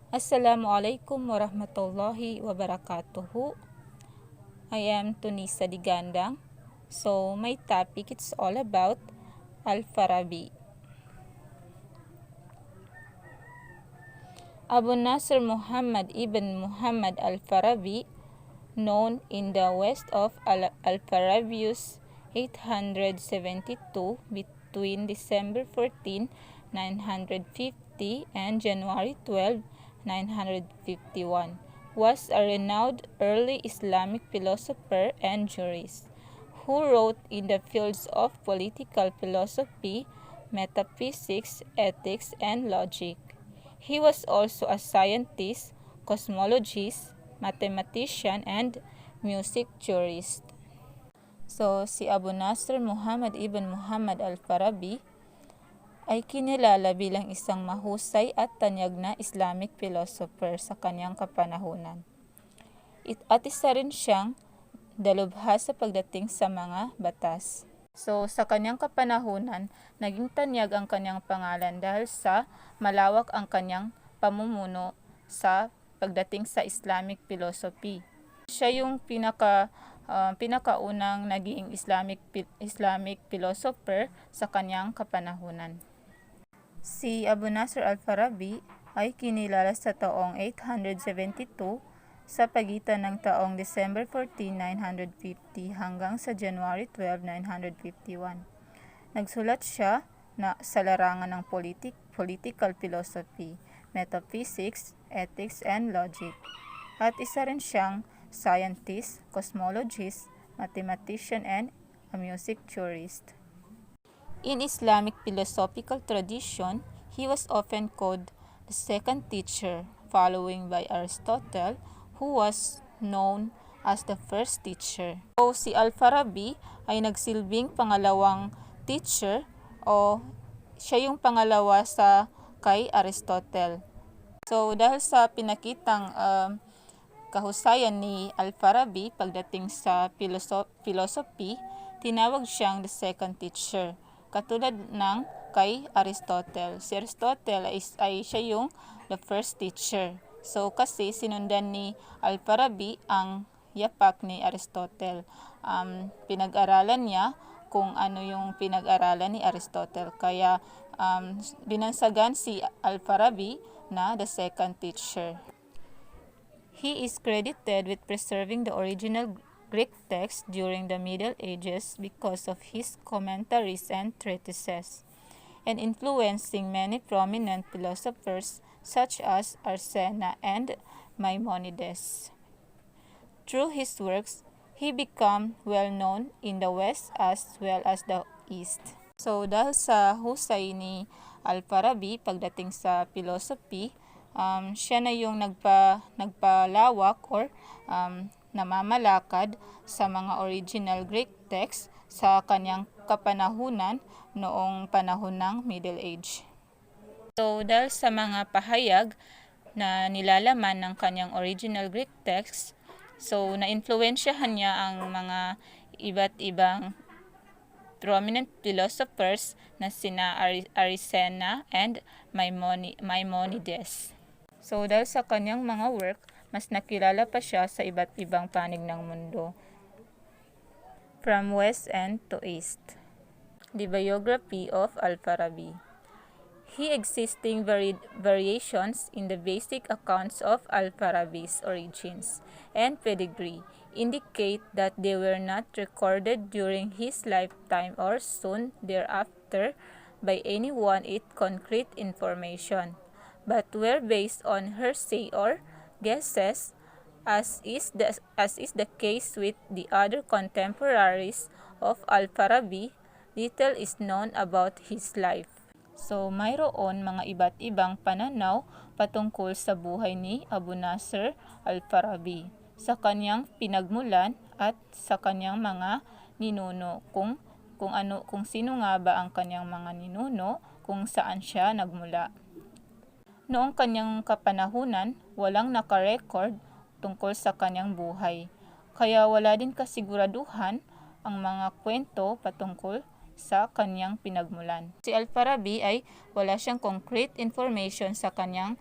Assalamualaikum warahmatullahi wabarakatuh. I am Tunisa Digandang. So my topic is all about Al-Farabi. Abu Nasr Muhammad ibn Muhammad Al-Farabi, known in the West of Al-Farabius 872 between December 14, 950 and January 12, 951, was a renowned early Islamic philosopher and jurist who wrote in the fields of political philosophy, metaphysics, ethics, and logic. He was also a scientist, cosmologist, mathematician, and music theorist. So, si Abu Nasr Muhammad ibn Muhammad Al-Farabi ay kinilala bilang isang mahusay at tanyag na Islamic philosopher sa kanyang kapanahunan. At isa rin siyang dalubhas sa pagdating sa mga batas. So, sa kanyang kapanahunan, naging tanyag ang kanyang pangalan dahil sa malawak ang kanyang pamumuno sa pagdating sa Islamic philosophy. Siya yung pinakaunang naging Islamic philosopher sa kanyang kapanahunan. Si Abu Nasr al-Farabi ay kinilala sa taong 872 sa pagitan ng taong December 14, 950 hanggang sa January 12, 951. Nagsulat siya sa larangan ng political philosophy, metaphysics, ethics, and logic. At isa rin siyang scientist, cosmologist, mathematician, and a music theorist. In Islamic philosophical tradition, he was often called the second teacher, following by Aristotle, who was known as the first teacher. So, si Al-Farabi ay nagsilbing pangalawang teacher o siya yung pangalawa kay Aristotle. So, dahil sa pinakitang kahusayan ni Al-Farabi pagdating sa philosophy, tinawag siyang the second teacher. Katulad ng kay Aristotle. Si Aristotle ay siya yung the first teacher. So, kasi sinundan ni Al-Farabi ang yapak ni Aristotle. Pinag-aralan niya kung ano yung pinag-aralan ni Aristotle. Kaya, binansagan si Al-Farabi na the second teacher. He is credited with preserving the original Greek text during the Middle Ages because of his commentaries and treatises, and influencing many prominent philosophers such as Avicenna and Maimonides. Through his works, he became well known in the West as well as the East. So, dahil sa husay ni Al-Farabi pagdating sa philosophy, siya na yung nagpalawak or namamalakad sa mga original Greek text sa kanyang kapanahunan noong panahon ng Middle Age. So, dahil sa mga pahayag na nilalaman ng kanyang original Greek text, so na-influensyahan niya ang mga iba't ibang prominent philosophers na sina Avicenna and Maimonides. So, dahil sa kanyang mga work, mas nakilala pa siya sa iba't ibang panig ng mundo, from West and to East. The biography of Al-Farabi. He existing variations in the basic accounts of Al-Farabi's origins and pedigree indicate that they were not recorded during his lifetime or soon thereafter by anyone with concrete information, but were based on hearsay or guesses, as is the case with the other contemporaries of Al-Farabi. Little is known about his life. So, mayroon mga iba't ibang pananaw patungkol sa buhay ni Abu Nasr Al-Farabi, sa kanyang pinagmulan at sa kanyang mga ninuno, kung sino nga ba ang kanyang mga ninuno, kung saan siya nagmula. Noong kanyang kapanahunan, walang nakarecord tungkol sa kanyang buhay, kaya wala din kasiguraduhan ang mga kwento patungkol sa kanyang pinagmulan. Si Al-Farabi ay wala siyang concrete information sa kanyang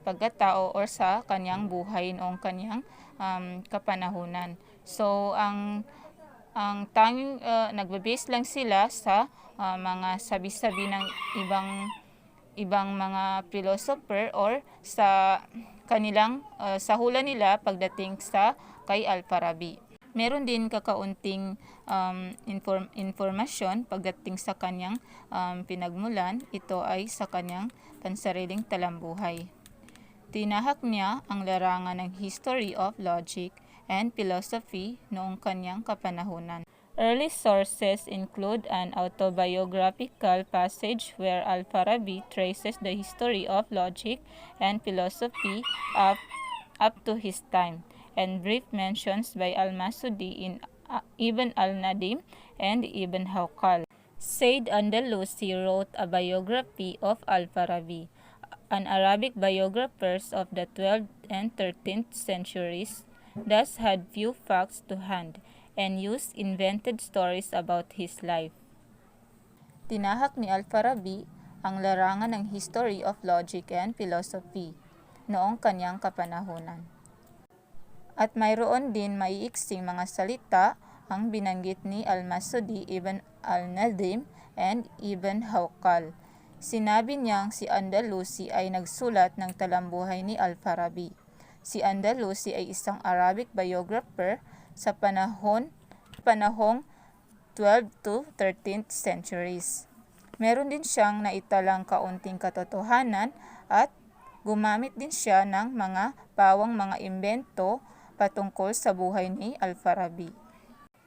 pagkatao or sa kanyang buhay noong kanyang kapanahunan. So ang tanging nagbe-base lang sila sa mga sabi-sabi ng ibang mga philosopher or sa kanilang sa hula nila pagdating sa kay Al-Farabi. Meron din kakaunting informasyon pagdating sa kanyang pinagmulan. Ito ay sa kanyang pansariling talambuhay. Tinahak niya ang larangan ng history of logic and philosophy noong kanyang kapanahunan. Early sources include an autobiographical passage where Al-Farabi traces the history of logic and philosophy up to his time, and brief mentions by Al-Masudi in Ibn al-Nadim and Ibn Hawqal. Said Andalusi wrote a biography of Al-Farabi. An Arabic biographers of the 12th and 13th centuries thus had few facts to hand and used invented stories about his life. Tinahak ni Al-Farabi ang larangan ng history of logic and philosophy noong kanyang kapanahunan. At mayroon din maiiksing mga salita ang binanggit ni Al-Masudi, Ibn al-Nadim, and Ibn Hawqal. Sinabi niyang si Andalusi ay nagsulat ng talambuhay ni Al-Farabi. Si Andalusi ay isang Arabic biographer sa panahong 12th to 13th centuries. Meron din siyang naitalang kaunting katotohanan at gumamit din siya ng mga pawang mga imbento patungkol sa buhay ni Al-Farabi.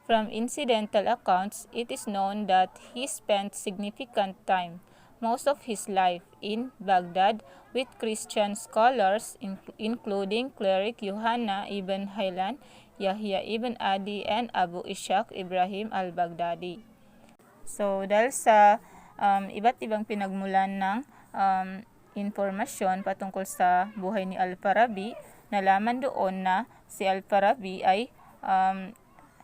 From incidental accounts, it is known that he spent significant time, most of his life, in Baghdad with Christian scholars including cleric Yohanna ibn Haylan, Yahya ibn Adi, and Abu Ishaq Ibrahim al-Baghdadi. So dahil sa iba't ibang pinagmulan ng informasyon patungkol sa buhay ni Al-Farabi, nalaman doon na si Al-Farabi ay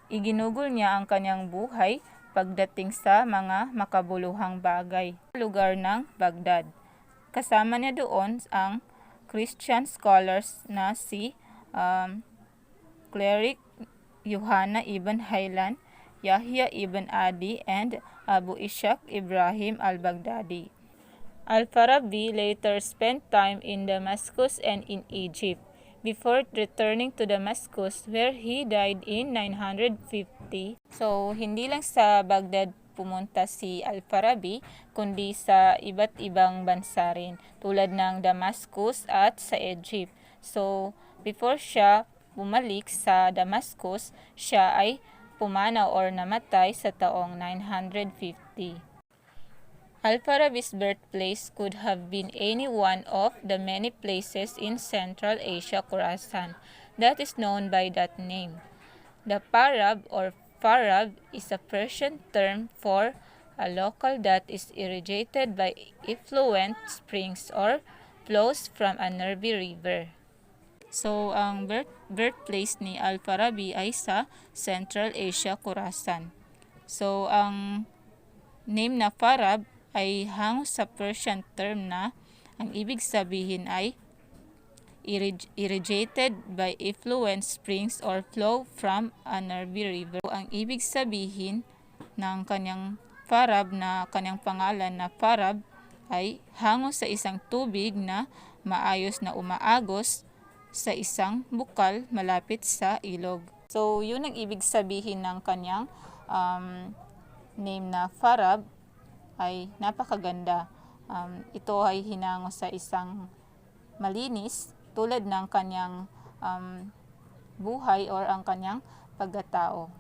iginugol niya ang kanyang buhay pagdating sa mga makabuluhang bagay sa lugar ng Baghdad. Kasama niya doon ang Christian scholars na si cleric Yohanna ibn Haylan, Yahya ibn Adi, and Abu Ishaq Ibrahim al-Baghdadi. Al-Farabi later spent time in Damascus and in Egypt before returning to Damascus, where he died in 950. So, hindi lang sa Baghdad pumunta si Al-Farabi, kundi sa iba't ibang bansa rin, tulad ng Damascus at sa Egypt. So, before siya bumalik sa Damascus, siya ay pumanaw or namatay sa taong 950. Al-Farabi's birthplace could have been any one of the many places in Central Asia, Khorasan, that is known by that name. The Parab or Farab is a Persian term for a local that is irrigated by effluent springs or flows from a nearby river. So, ang birthplace ni Al-Farabi ay sa Central Asia, Khorasan. So, ang name na Farab ay hango sa Persian term na ang ibig sabihin ay irrigated by effluent springs or flow from a nearby river. Ang ibig sabihin ng kanyang Farab na kanyang pangalan na Farab ay hango sa isang tubig na maayos na umaagos sa isang bukal malapit sa ilog. So, yun ang ibig sabihin ng kanyang name na Farab ay napakaganda. Ito ay hinango sa isang malinis tulad ng kanyang buhay or ang kanyang pagkatao.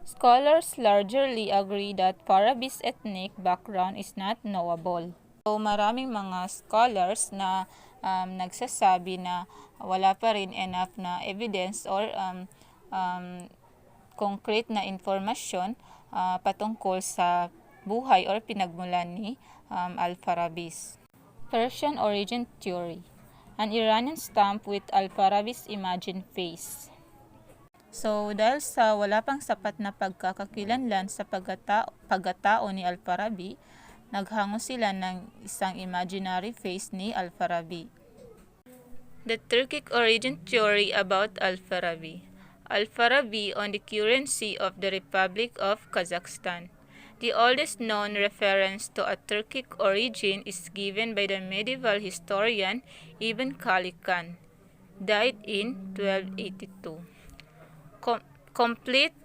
Scholars largely agree that Farabi's ethnic background is not knowable. So, maraming mga scholars na nagsasabi na wala pa rin enough na evidence or concrete na informasyon patungkol sa buhay or pinagmulan ni Al-Farabi's. Persian origin theory. An Iranian stamp with Al-Farabi's imagined face. So, dahil sa wala pang sapat na pagkakakilanlan sa pagkatao ni Al-Farabi, naghango sila ng isang imaginary face ni Al-Farabi. The Turkic origin theory about Al-Farabi. Al-Farabi on the currency of the Republic of Kazakhstan. The oldest known reference to a Turkic origin is given by the medieval historian Ibn Khaldun, died in 1282. Complete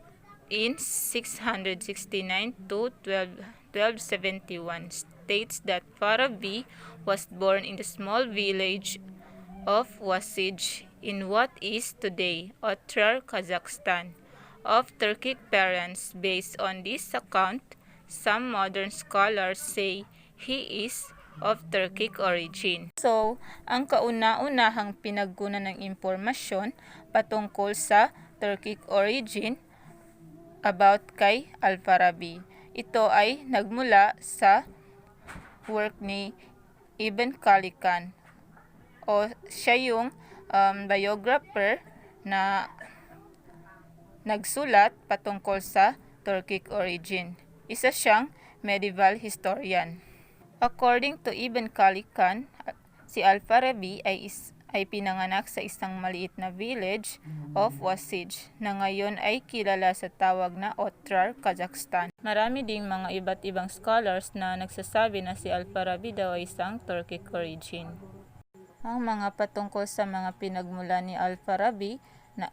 in 669 to 1271, states that Farabi was born in the small village of Wasij in what is today Otrar, Kazakhstan, of Turkic parents. Based on this account, some modern scholars say he is of Turkic origin. So, ang kauna-unahang pinagkunan ng impormasyon patungkol sa Turkic origin about kay Al-Farabi. Ito ay nagmula sa work ni Ibn Khaldun, o siya yung biographer na nagsulat patungkol sa Turkic origin. Isa siyang medieval historian. According to Ibn Khaldun, si Al-Farabi ay pinanganak sa isang maliit na village of Wasij na ngayon ay kilala sa tawag na Otrar, Kazakhstan. Marami ding mga iba't ibang scholars na nagsasabi na si Al-Farabi daw ay isang Turkic origin. Ang mga patungkol sa mga pinagmula ni Al-Farabi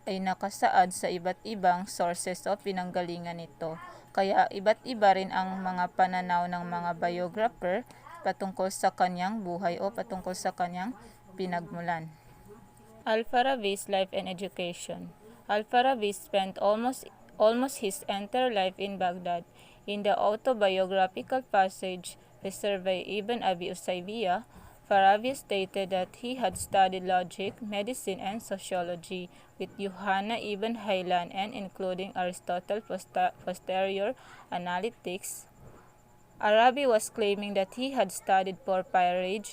ay nakasaad sa iba't ibang sources o pinanggalingan nito. Kaya iba't iba rin ang mga pananaw ng mga biographer patungkol sa kanyang buhay o patungkol sa kanyang pinagmulan. Al-Farabi's life and education. Al-Farabi spent almost his entire life in Baghdad. In the autobiographical passage preserved by Ibn Abi Usaybiyah, Farabi stated that he had studied logic, medicine, and sociology with Yuhanna ibn Haylan and including Aristotle's posterior analytics. Arabi was claiming that he had studied Porphyry,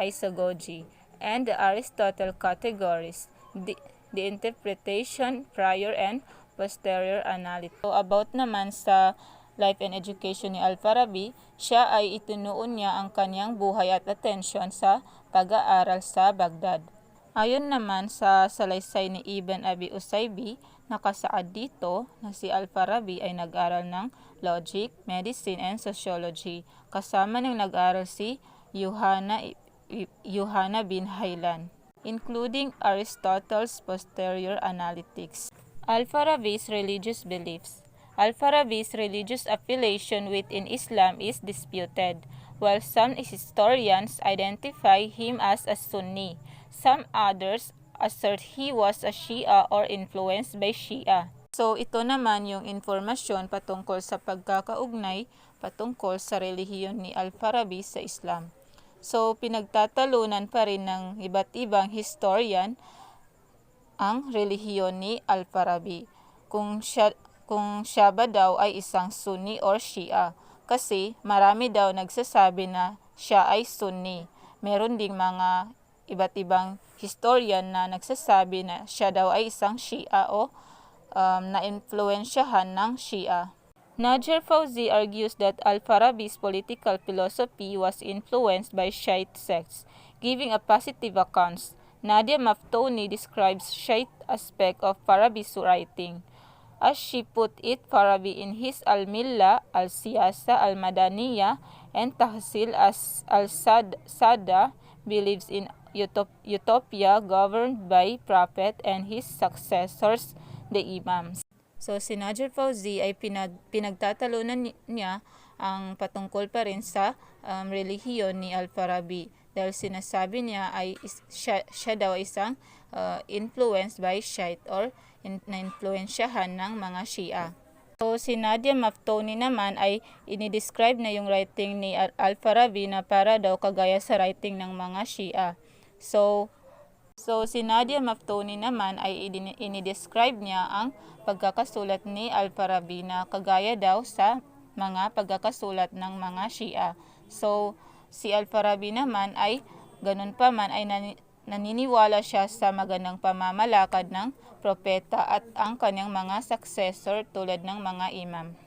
isagogy, and the Aristotle categories, the interpretation, prior and posterior analytics. So about naman sa life and education ni Al-Farabi, siya ay itinuon niya ang kanyang buhay at atensyon sa pag-aaral sa Baghdad. Ayon naman sa salaysay ni Ibn Abi Usaybi, nakasaad dito na si Al-Farabi ay nag-aral ng logic, medicine, and sociology, kasama ng nag-aral si Yuhanna bin Haylan, including Aristotle's posterior analytics. Al-Farabi's religious beliefs. Al-Farabi's religious affiliation within Islam is disputed. While some historians identify him as a Sunni, some others assert he was a Shia or influenced by Shia. So ito naman yung informasyon patungkol sa pagkakaugnay patungkol sa relihiyon ni Al-Farabi sa Islam. So pinagtatalunan pa rin ng iba't ibang historian ang relihiyon ni Al-Farabi. Kung siya ba daw ay isang Sunni or Shia, kasi marami daw nagsasabi na siya ay Sunni. Meron ding mga iba't ibang historian na nagsasabi na siya daw ay isang Shia o na-influensyahan ng Shia. Najer Fauzi argues that Al-Farabi's political philosophy was influenced by Shiite sects, giving a positive account. Nadia Maftoni describes Shiite aspect of Farabi's writing. As she put it, Farabi in his Al-Millah, Al-Siyasa, Al-Madaniya, and Tahsil al-Sada believes in utopia governed by Prophet and his successors, the Imams. So si Najer Fauzi ay pinagtatalunan niya ang patungkol pa rin sa relihiyon ni Al-Farabi dahil sinasabi niya ay siya daw isang influenced by Shiite or na-influensyahan ng mga Shia. So si Nadia Maftoni naman ay inidescribe na yung writing ni Al-Farabi na para daw kagaya sa writing ng mga Shia. So si Nadia Maftoni naman ay inidescribe niya ang pagkakasulat ni Al-Farabi na kagaya daw sa mga pagkakasulat ng mga Shia. So si Al-Farabi naman ay ganun pa man ay naniniwala siya sa magandang pamamalakad ng propeta at ang kanyang mga successor tulad ng mga imam.